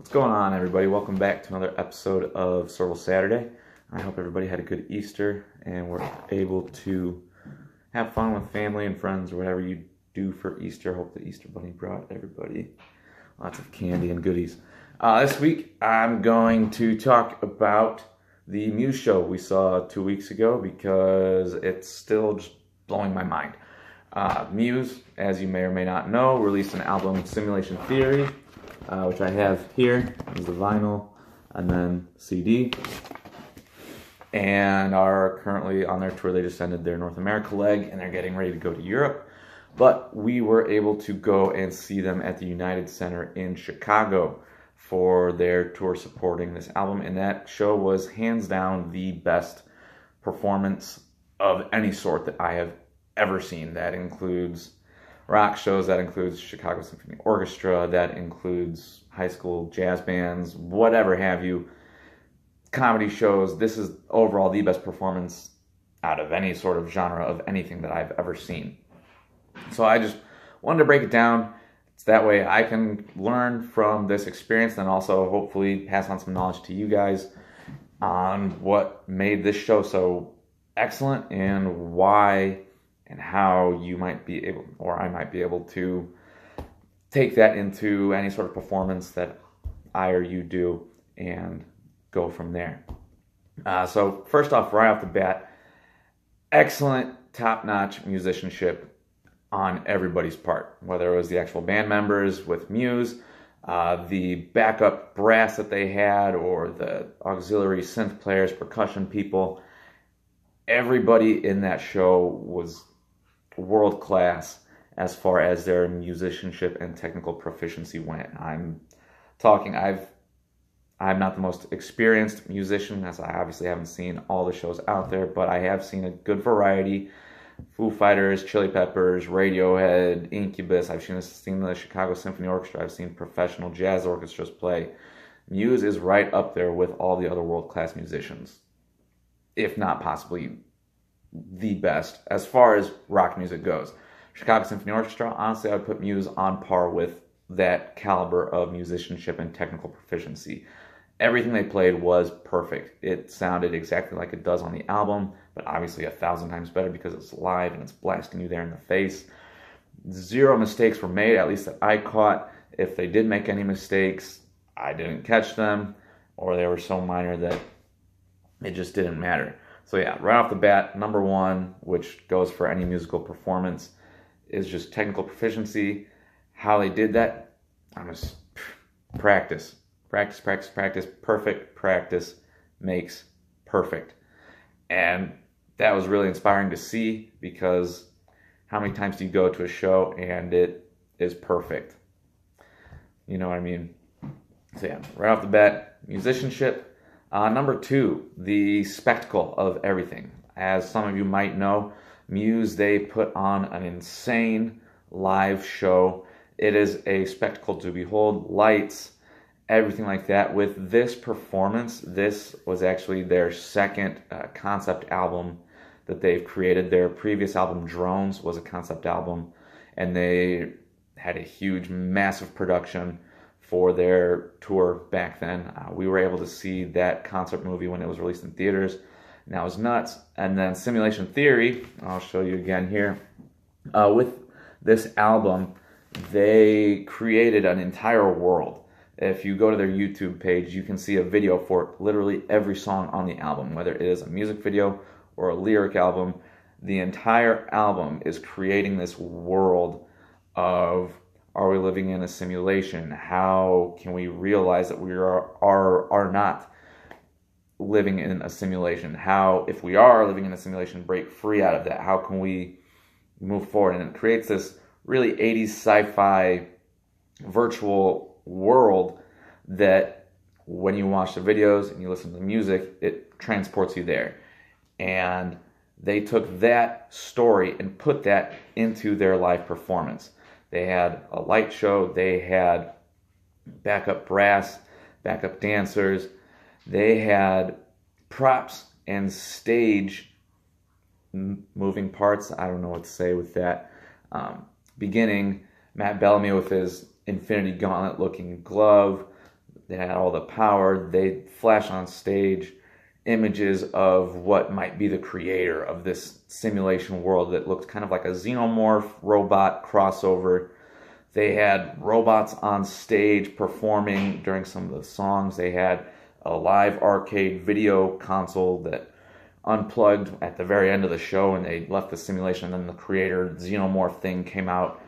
What's going on, everybody? Welcome back to another episode of Serval Saturday. I hope everybody had a good Easter and were able to have fun with family and friends or whatever you do for Easter. Hope the Easter Bunny brought everybody lots of candy and goodies. This week, I'm going to talk about the Muse show we saw 2 weeks ago because it's still just blowing my mind. Muse, as you may or may not know, released an album, Simulation Theory, which I have here. Is the vinyl and then CD, and are currently on their tour. They just ended their North America leg and they're getting ready to go to Europe. But we were able to go and see them at the United Center in Chicago for their tour supporting this album, and that show was hands down the best performance of any sort that I have ever seen. That includes rock shows, that includes Chicago Symphony Orchestra, that includes high school jazz bands, whatever have you, comedy shows. This is overall the best performance out of any sort of genre of anything that I've ever seen. So I just wanted to break it down. It's that way I can learn from this experience and also hopefully pass on some knowledge to you guys on what made this show so excellent and why and how you might be able, or I might be able to take that into any sort of performance that I or you do and go from there. So first off, right off the bat, excellent top-notch musicianship on everybody's part, whether it was the actual band members with Muse, the backup brass that they had, or the auxiliary synth players, percussion people. Everybody in that show was world class as far as their musicianship and technical proficiency went. I'm not the most experienced musician, as I obviously haven't seen all the shows out there, but I have seen a good variety. Foo Fighters, Chili Peppers, Radiohead, Incubus. I've seen the Chicago Symphony Orchestra. I've seen professional jazz orchestras play. Muse is right up there with all the other world-class musicians, if not possibly the best as far as rock music goes. Chicago Symphony Orchestra, honestly, I would put Muse on par with that caliber of musicianship and technical proficiency. Everything they played was perfect. It sounded exactly like it does on the album, but obviously 1,000 times better because it's live and it's blasting you there in the face. Zero mistakes were made, at least that I caught. If they did make any mistakes, I didn't catch them, or they were so minor that it just didn't matter. So yeah, right off the bat, number one, which goes for any musical performance, is just technical proficiency. How they did that, practice. Practice, practice, practice. Perfect practice makes perfect. And that was really inspiring to see, because how many times do you go to a show and it is perfect? You know what I mean? So yeah, right off the bat, musicianship. Number two, the spectacle of everything. As some of you might know, Muse, they put on an insane live show. It is a spectacle to behold. Lights, everything like that. With this performance, this was actually their second concept album that they've created. Their previous album, Drones, was a concept album, and they had a huge, massive production for their tour back then. We were able to see that concert movie when it was released in theaters, and that was nuts. And then Simulation Theory, I'll show you again here. With this album, they created an entire world. If you go to their YouTube page, you can see a video for literally every song on the album, whether it is a music video or a lyric album. The entire album is creating this world of, are we living in a simulation? How can we realize that we are not living in a simulation? How, if we are living in a simulation, break free out of that? How can we move forward? And it creates this really 80s sci-fi virtual world that when you watch the videos and you listen to the music, it transports you there. And they took that story and put that into their live performance. They had a light show, they had backup brass, backup dancers, they had props and stage moving parts. I don't know what to say with that. Beginning, Matt Bellamy with his Infinity Gauntlet looking glove, They had all the power. They flash on stage images of what might be the creator of this simulation world that looked kind of like a xenomorph robot crossover. They had robots on stage performing during some of the songs. They had a live arcade video console that unplugged at the very end of the show, and they left the simulation, and then the creator xenomorph thing came out.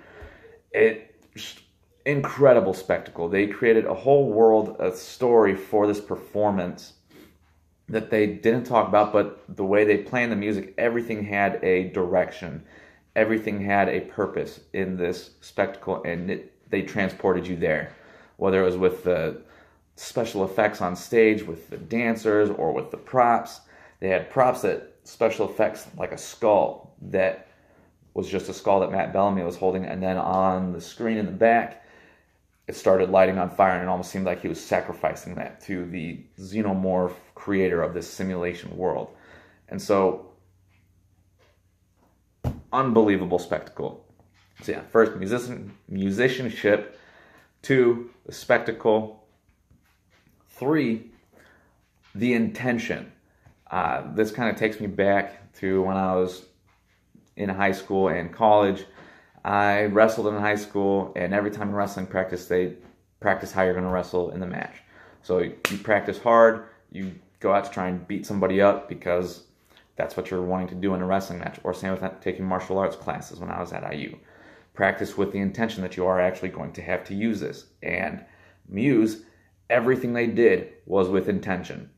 Just incredible spectacle. They created a whole world, a story for this performance that they didn't talk about, but the way they planned the music, everything had a direction. Everything had a purpose in this spectacle, and they transported you there. Whether it was with the special effects on stage, with the dancers, or with the props. They had props that special effects, like a skull that was just a skull that Matt Bellamy was holding, and then on the screen in the back, it started lighting on fire, and it almost seemed like he was sacrificing that to the xenomorph creator of this simulation world. And so, unbelievable spectacle. So yeah, first, musicianship. 2, the spectacle. 3, the intention. This kind of takes me back to when I was in high school and college. I wrestled in high school, and every time in wrestling practice, they practice how you're going to wrestle in the match. So you practice hard, you go out to try and beat somebody up because that's what you're wanting to do in a wrestling match. Or same with taking martial arts classes when I was at IU. Practice with the intention that you are actually going to have to use this. And Muse, everything they did was with intention.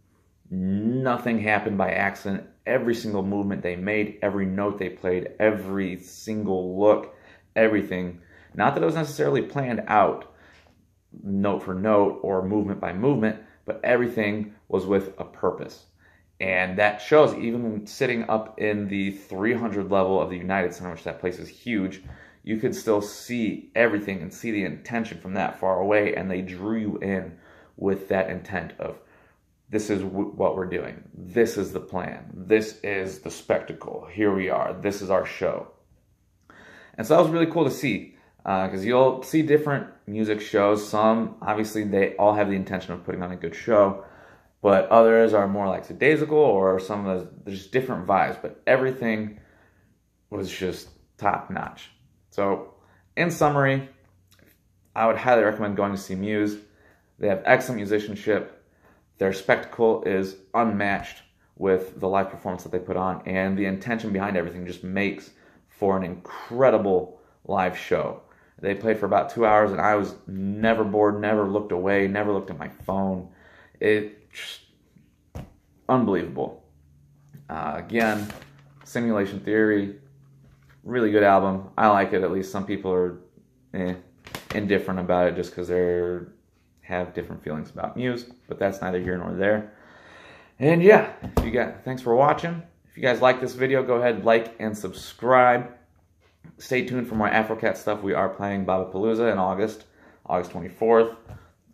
Nothing happened by accident. Every single movement they made, every note they played, every single look, everything. Not that it was necessarily planned out, note for note or movement by movement, but everything was with a purpose. And that shows even sitting up in the 300 level of the United Center, which that place is huge, you could still see everything and see the intention from that far away, and they drew you in with that intent of, this is what we're doing. This is the plan. This is the spectacle. Here we are. This is our show. And so that was really cool to see, because you'll see different music shows. Some, obviously, they all have the intention of putting on a good show, but others are more like daisical, or some of there's different vibes, but everything was just top-notch. So, in summary, I would highly recommend going to see Muse. They have excellent musicianship. Their spectacle is unmatched with the live performance that they put on, and the intention behind everything just makes for an incredible live show. They played for about 2 hours, and I was never bored, never looked away, never looked at my phone. It just unbelievable. Again, Simulation Theory, really good album. I like it. At least some people are indifferent about it just because they have different feelings about Muse, but that's neither here nor there. And yeah, thanks for watching. If you guys like this video, go ahead, like and subscribe. Stay tuned for more AfroKatz stuff. We are playing Babapaloosa in August 24th.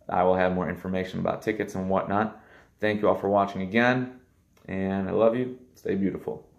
I will have more information about tickets and whatnot. Thank you all for watching again, and I love you. Stay beautiful.